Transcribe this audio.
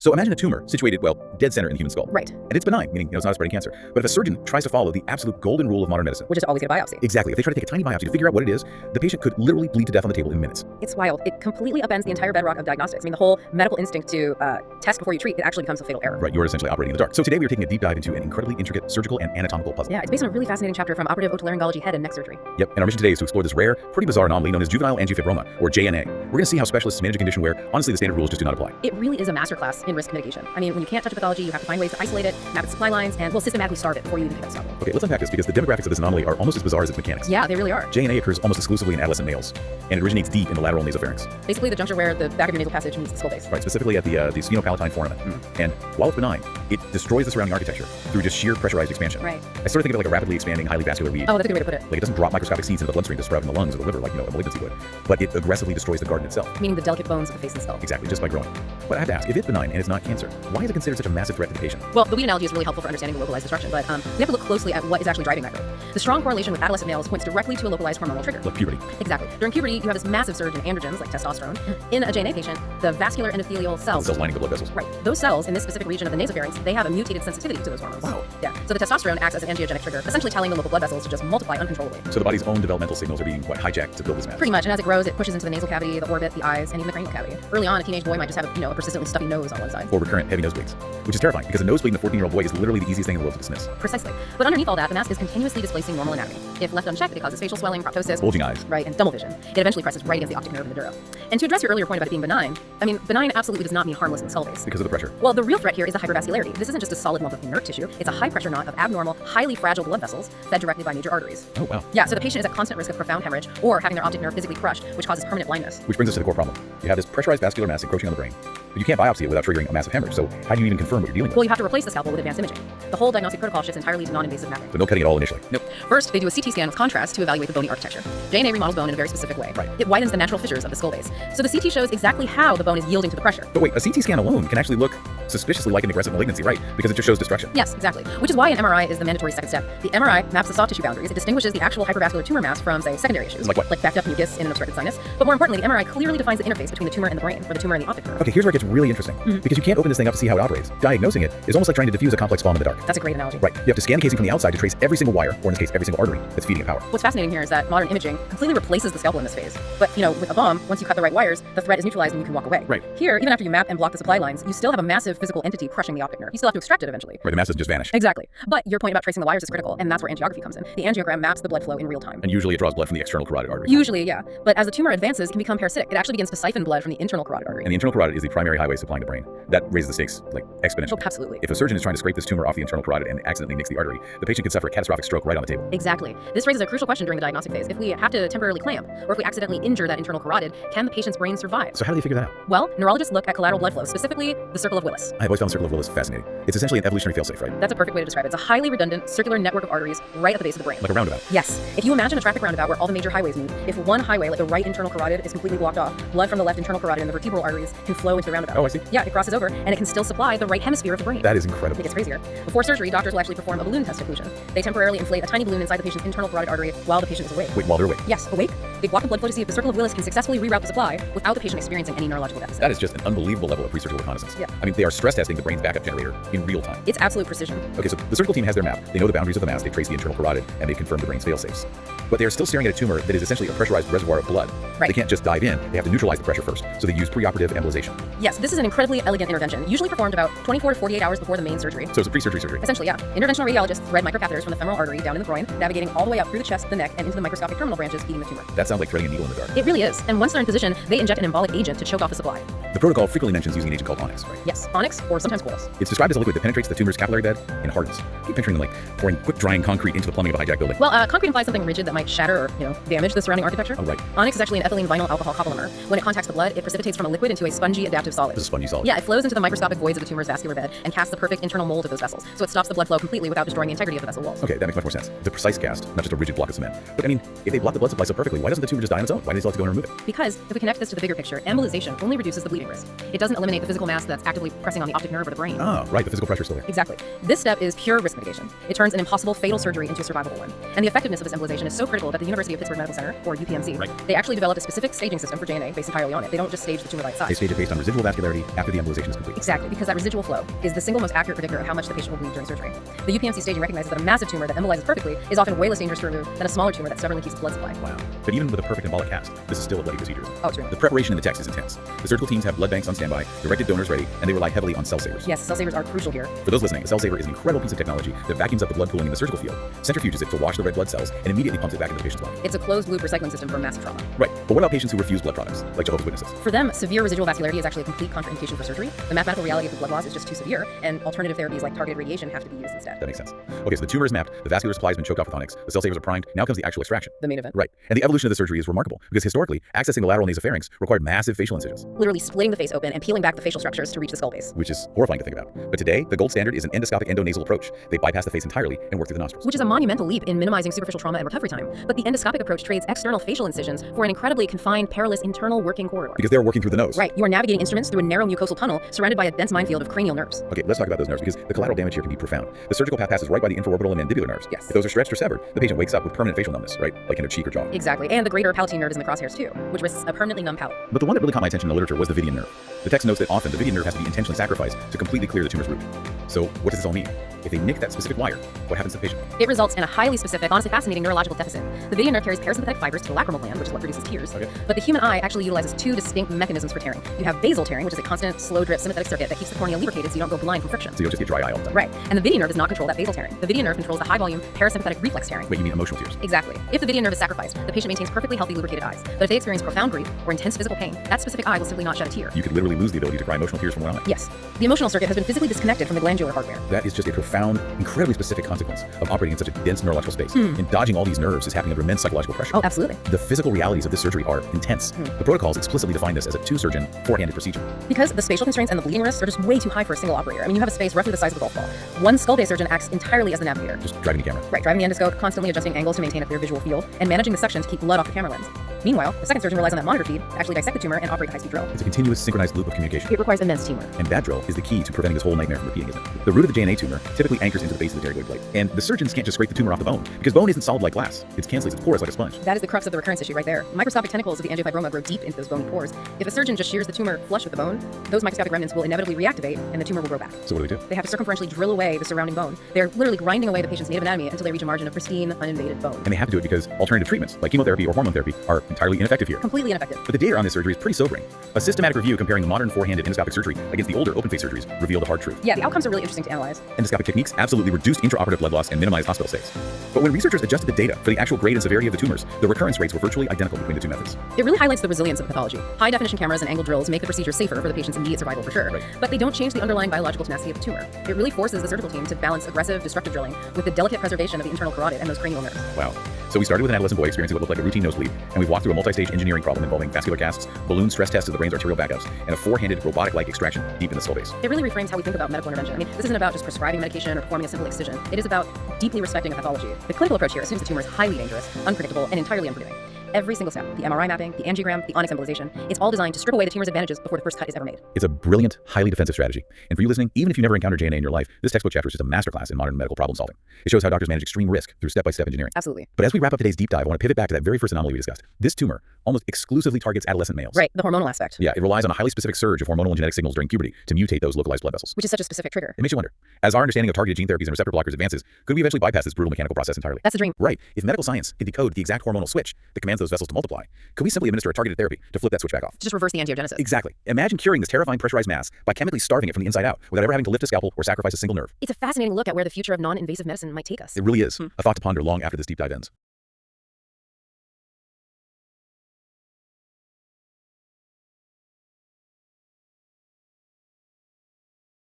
So imagine a tumor situated, well, dead center in the human skull. Right. And it's benign, meaning it's not a spreading cancer. But if a surgeon tries to follow the absolute golden rule of modern medicine, Which is to always get a biopsy. exactly, if they try to take a tiny biopsy to figure out what it is, the patient could literally bleed to death on the table in minutes. It's wild. It completely upends the entire bedrock of diagnostics. I mean, the whole medical instinct to test before you treat, it actually becomes a fatal error. Right, you're essentially operating in the dark. So today we are taking a deep dive into an incredibly intricate surgical and anatomical puzzle. Yeah, it's based on a really fascinating chapter from operative otolaryngology head and neck surgery. Yep, and our mission today is to explore this rare, pretty bizarre anomaly known as juvenile angiofibroma, or JNA. We're going to see how specialists manage a condition where, honestly, the standard rules just do not apply. It really is a masterclass in risk mitigation. I mean, when you can't touch a pathology, you have to find ways to isolate it, map its supply lines, and we'll systematically starve it before you even pick up the scalpel. Okay, let's unpack this because the demographics of this anomaly are almost as bizarre as its mechanics. Yeah, they really are. JNA occurs almost exclusively in adolescent males, and it originates deep in the lateral nasopharynx. Basically, the juncture where the back of your nasal passage meets the skull base. Right, specifically at the sphenopalatine foramen. And while it's benign, it destroys the surrounding architecture through just sheer pressurized expansion. Right. I sort of think of it like a rapidly expanding, highly vascular weed. Oh, that's a good way to put it. Like it doesn't drop microscopic seeds into the bloodstream to sprout in the lungs or the liver like, a malignancy would, but it aggressively destroys the garden itself. Meaning the delicate bones of the face and skull. Exactly, just by growing. But I have to ask, if it's benign and it's not cancer, why is it considered such a massive threat to the patient? Well, the weed analogy is really helpful for understanding the localized destruction, but we have to look closely at what is actually driving that growth. The strong correlation with adolescent males points directly to a localized hormonal trigger. Like puberty. Exactly. During puberty, you have this massive surge in androgens, like testosterone. In a JNA patient, the vascular endothelial cells. Cells lining the blood vessels. Right. Those cells in this specific region of the nasopharynx, they have a mutated sensitivity to those hormones. Wow. Yeah. So the testosterone acts as an angiogenic trigger, essentially telling the local blood vessels to just multiply uncontrollably. So the body's own developmental signals are being, hijacked to build this mass? Pretty much. And as it grows, it pushes into the nasal cavity, the orbit, the eyes, and even the cranial cavity. Early on, a teenage boy might just have a persistently stuffy nose on one side. Or recurrent heavy nosebleeds, which is terrifying because a nosebleed in a 14-year-old boy is literally the easiest thing in the world to dismiss. Precisely. But underneath all that, the mass is continuously displacing normal anatomy. If left unchecked, it causes facial swelling, proptosis, Bulging eyes. right, and double vision. It eventually presses right against the optic nerve in the dura. And to address your earlier point about it being benign, I mean, benign absolutely does not mean harmless in the skull base. Because of the pressure. Well, the real threat here is the hypervascularity. This isn't just a solid lump of inert tissue, it's a high pressure knot of abnormal, highly fragile blood vessels fed directly by major arteries. Oh, wow. Yeah, so the patient is at constant risk of profound hemorrhage or having their optic nerve physically crushed, which causes permanent blindness. Which brings us to the core problem. You have this pressurized vascular mass encroaching on the brain, but you can't biopsy it without triggering a massive hemorrhage, so how do you even confirm what you're dealing with? Well, you have to replace the scalpel with advanced imaging. The whole diagnostic protocol shifts entirely to non-invasive mapping. But no cutting at all initially. Nope. First, they do a CT scan with contrast to evaluate the bony architecture. JNA remodels bone in a very specific way. Right. It widens the natural fissures of the skull base. So the CT shows exactly how the bone is yielding to the pressure. But wait, a CT scan alone can actually look suspiciously like an aggressive malignancy, right? Because it just shows destruction. Yes, exactly. Which is why an MRI is the mandatory second step. The MRI maps the soft tissue boundaries. It distinguishes the actual hypervascular tumor mass from, say, secondary issues. Like what? Like backed up mucus in an obstructed sinus. But more importantly, the MRI clearly defines the interface between the tumor and the brain, or the tumor and the optic nerve. Okay, here's where it gets really interesting. Because you can't open this thing up to see how it operates. Diagnosing it is almost like trying to diffuse a complex bomb in the dark. That's a great analogy. Right. You have to scan the casing from the outside to trace every single wire, or in this case, every single artery that's feeding it power. What's fascinating here is that modern imaging completely replaces the scalpel in this phase. But, with a bomb, once you cut the right wires, the threat is neutralized and you can walk away. Right. Here, even after you map and block the supply lines, you still have a massive physical entity crushing the optic nerve. You still have to extract it eventually. Right, the mass doesn't just vanish. Exactly. But your point about tracing the wires is critical, and that's where angiography comes in. The angiogram maps the blood flow in real time. And usually it draws blood from the external carotid artery. Usually, yeah. But as the tumor advances, it can become parasitic. It actually begins to siphon blood from the internal carotid artery. And the internal carotid is the primary highway supplying the brain. That raises the stakes, exponentially. Oh, absolutely. If a surgeon is trying to scrape this tumor off the internal carotid and accidentally nicks the artery, the patient could suffer a catastrophic stroke right on the table. Exactly. This raises a crucial question during the diagnostic phase. If we have to temporarily clamp, or if we accidentally injure that internal carotid, can the patient's brain survive? So how do they figure that out? Well, neurologists look at collateral blood flow, specifically the circle of Willis. I've always found the circle of Willis fascinating. It's essentially an evolutionary failsafe, right? That's a perfect way to describe it. It's a highly redundant circular network of arteries right at the base of the brain. Like a roundabout. Yes. If you imagine a traffic roundabout where all the major highways meet, if one highway, like the right internal carotid, is completely blocked off, blood from the left internal carotid and the vertebral arteries can flow into the roundabout. Oh, I see. Yeah, it crosses over, and it can still supply the right hemisphere of the brain. That is incredible. It gets crazier. Before surgery, doctors will actually perform a balloon test occlusion. They temporarily inflate a tiny balloon inside the patient's internal carotid artery while the patient is awake. Wait, while they're awake? Yes, awake. They block the blood flow to see if the circle of Willis can successfully reroute the supply without the patient experiencing any neurological deficit. That is just an unbelievable level of pre-surgical reconnaissance. Yeah. I mean, they are stress testing the brain's backup generator in real time. It's absolute precision. Okay, so the surgical team has their map. They know the boundaries of the mass. They trace the internal carotid, and they confirm the brain's fail-safes. But they are still staring at a tumor that is essentially a pressurized reservoir of blood. Right. They can't just dive in. They have to neutralize the pressure first. So they use preoperative embolization. Yes, this is an incredibly elegant intervention, usually performed about 24 to 48 hours before the main surgery. So it's a pre-surgery surgery. Essentially, yeah. Interventional radiologists thread microcatheters from the femoral artery down in the groin, navigating all the way up through the chest, the neck, and into the microscopic terminal branches feeding the tumor. That sounds like threading a needle in the dark. It really is. And once they're in position, they inject an embolic agent to choke off the supply. The protocol frequently mentions using an agent called onyx, right? Yes, onyx, or sometimes quartz. It's described as a liquid that penetrates the tumor's capillary bed and hardens. Keep picturing them like pouring quick-drying concrete into the plumbing of a hijacked building. Well, concrete implies something rigid that might shatter or, damage the surrounding architecture. Oh, right. Onyx is actually an ethylene vinyl alcohol copolymer. When it contacts the blood, it precipitates from a liquid into a spongy adaptive solid. It's a spongy solid. Yeah, it flows into the microscopic voids of the tumor's vascular bed and casts the perfect internal mold of those vessels. So it stops the blood flow completely without destroying the integrity of the vessel walls. Okay, that makes much more sense. The precise cast, not just a rigid block of cement. But I mean, if they block the blood supply so perfectly, why doesn't doesn't the tumor just die on its own? Why do they still have to go and remove it? Because if we connect this to the bigger picture, embolization only reduces the bleeding risk. It doesn't eliminate the physical mass that's actively pressing on the optic nerve or the brain. Ah, right, the physical pressure is still there. Exactly. This step is pure risk mitigation. It turns an impossible fatal surgery into a survivable one. And the effectiveness of this embolization is so critical that the University of Pittsburgh Medical Center, or UPMC, they actually developed a specific staging system for JNA based entirely on it. They don't just stage the tumor by its They size. stage it based on residual vascularity after the embolization is complete. Exactly, because that residual flow is the single most accurate predictor of how much the patient will bleed during surgery. The UPMC staging recognizes that a massive tumor that embolizes perfectly is often way less dangerous to remove than a smaller tumor that stubbornly keeps its blood supply. Wow. But even with a perfect embolic cast, this is still a bloody procedure. Oh, it's really. The preparation in the text is intense. The surgical teams have blood banks on standby, directed donors ready, and they rely heavily on cell savers. Yes, cell savers are crucial here. For those listening, a cell saver is an incredible piece of technology that vacuums up the blood pooling in the surgical field, centrifuges it to wash the red blood cells, and immediately pumps it back into the patient's body. It's a closed-loop recycling system for massive trauma. Right, but what about patients who refuse blood products, like Jehovah's Witnesses? For them, severe residual vascularity is actually a complete contraindication for surgery. The mathematical reality of the blood loss is just too severe, and alternative therapies like targeted radiation have to be used instead. That makes sense. Okay, so the tumor is mapped, the vascular supply has been choked off with onyx, the cell savers are primed, now comes the actual extraction. The main event. Right, and the evolution of the surgery is remarkable, because historically, accessing the lateral nasopharynx required massive facial incisions, Literally splitting the face open and peeling back the facial structures to reach the skull base. which is horrifying to think about. But today, the gold standard is an endoscopic endonasal approach. They bypass the face entirely and work through the nostrils. Which is a monumental leap in minimizing superficial trauma and recovery time. But the endoscopic approach trades external facial incisions for an incredibly confined, perilous internal working corridor. Because they're working through the nose. Right, you are navigating instruments through a narrow mucosal tunnel surrounded by a dense minefield of cranial nerves. Okay, let's talk about those nerves, because the collateral damage here can be profound. The surgical path passes right by the infraorbital and mandibular nerves. Yes. If those are stretched or severed, the patient wakes up with permanent facial numbness, right? Like in their cheek or jaw. Exactly, and the greater palatine nerve is in the crosshairs too, which risks a permanently numb palate. But the one that really caught my attention in the literature was the Vidian nerve. The text notes that often the Vidian nerve has to be intentionally sacrificed to completely clear the tumor's root. So what does this all mean? If they nick that specific wire, what happens to the patient? It results in a highly specific, honestly fascinating neurological deficit. The Vidian nerve carries parasympathetic fibers to the lacrimal gland, which is what produces tears. Okay. But the human eye actually utilizes two distinct mechanisms for tearing. You have basal tearing, which is a constant, slow drip sympathetic circuit that keeps the cornea lubricated so you don't go blind from friction. So you don't just get dry eye all the time. Right, and the Vidian nerve does not control that basal tearing. The Vidian nerve controls the high volume parasympathetic reflex tearing. Wait, you mean emotional tears? Exactly. If the Vidian nerve is sacrificed, the patient maintains perfectly healthy lubricated eyes. But if they experience profound grief or intense physical pain, that specific eye will simply not shed a tear. You could literally lose the ability to cry emotional tears from one eye. Yes. The emotional circuit has been physically disconnected from the glandular hardware. That is just a profound, incredibly specific consequence of operating in such a dense neurological space. And dodging all these nerves is happening under immense psychological pressure. Oh, absolutely. The physical realities of this surgery are intense. The protocols explicitly define this as a two-surgeon, four-handed procedure. Because the spatial constraints and the bleeding risks are just way too high for a single operator. I mean, you have a space roughly the size of a golf ball. One skull-based surgeon acts entirely as the navigator. Just driving the camera. Right, driving the endoscope, constantly adjusting angles to maintain a clear visual field, and managing the suction to keep blood off the camera lens. Meanwhile, the second surgeon relies on that monitor feed to actually dissect the tumor and operate the high-speed drill. It's a continuous, synchronized loop of communication. It requires immense teamwork. And that drill is the key to preventing this whole nightmare from repeating, isn't it? The root of the JNA tumor typically anchors into the base of the pterygoid plate. And the surgeons can't just scrape the tumor off the bone, because bone isn't solid like glass. It's cancellous, it's porous like a sponge. That is the crux of the recurrence issue right there. Microscopic tentacles of the angiofibroma grow deep into those bony pores. If a surgeon just shears the tumor flush with the bone, those microscopic remnants will inevitably reactivate and the tumor will grow back. So what do? They have to circumferentially drill away the surrounding bone. They're literally grinding away the patient's native anatomy until they reach a margin of pristine, uninvaded bone. And they have to do it because alternative treatments, like chemotherapy or hormone therapy, are entirely ineffective here. Completely ineffective. But the data on this surgery is pretty sobering. A systematic review comparing the modern four-handed endoscopic surgery against the older open-face surgeries revealed a hard truth. Yeah, the outcomes are really interesting to analyze. Endoscopic techniques absolutely reduced intraoperative blood loss and minimized hospital stays. But when researchers adjusted the data for the actual grade and severity of the tumors, the recurrence rates were virtually identical between the two methods. It really highlights the resilience of the pathology. High-definition cameras and angled drills make the procedure safer for the patient's immediate survival for sure, Right. but they don't change the underlying biological tenacity of the tumor. It really forces the surgical team to balance aggressive, destructive drilling with the delicate preservation of the internal carotid and those cranial nerves. Wow. So we started with an adolescent boy experiencing what looked like a routine nosebleed, and we've walked through a multi-stage engineering problem involving vascular casts, balloon stress tests of the brain's arterial backups, and a four-handed robotic-like extraction deep in the skull base. It really reframes how we think about medical intervention. I mean, this isn't about just prescribing medication or performing a simple excision. It is about deeply respecting a pathology. The clinical approach here assumes the tumor is highly dangerous, unpredictable, and entirely unforgiving. Every single step, the MRI mapping, the angiogram, the onyx embolization, it's all designed to strip away the tumor's advantages before the first cut is ever made. It's a brilliant, highly defensive strategy. And for you listening, even if you never encountered JNA in your life, this textbook chapter is just a masterclass in modern medical problem solving. It shows how doctors manage extreme risk through step-by-step engineering. Absolutely. But as we wrap up today's deep dive, I want to pivot back to that very first anomaly we discussed. This tumor almost exclusively targets adolescent males. Right, the hormonal aspect. Yeah, it relies on a highly specific surge of hormonal and genetic signals during puberty to mutate those localized blood vessels. Which is such a specific trigger. It makes you wonder, as our understanding of targeted gene therapies and receptor blockers advances, could we eventually bypass this brutal mechanical process entirely? That's the dream. Right. If medical science can decode the exact hormonal switch that commands those vessels to multiply, could we simply administer a targeted therapy to flip that switch back off? Just reverse the angiogenesis. Exactly. Imagine curing this terrifying pressurized mass by chemically starving it from the inside out without ever having to lift a scalpel or sacrifice a single nerve. It's a fascinating look at where the future of non-invasive medicine might take us. It really is. A thought to ponder long after this deep dive ends.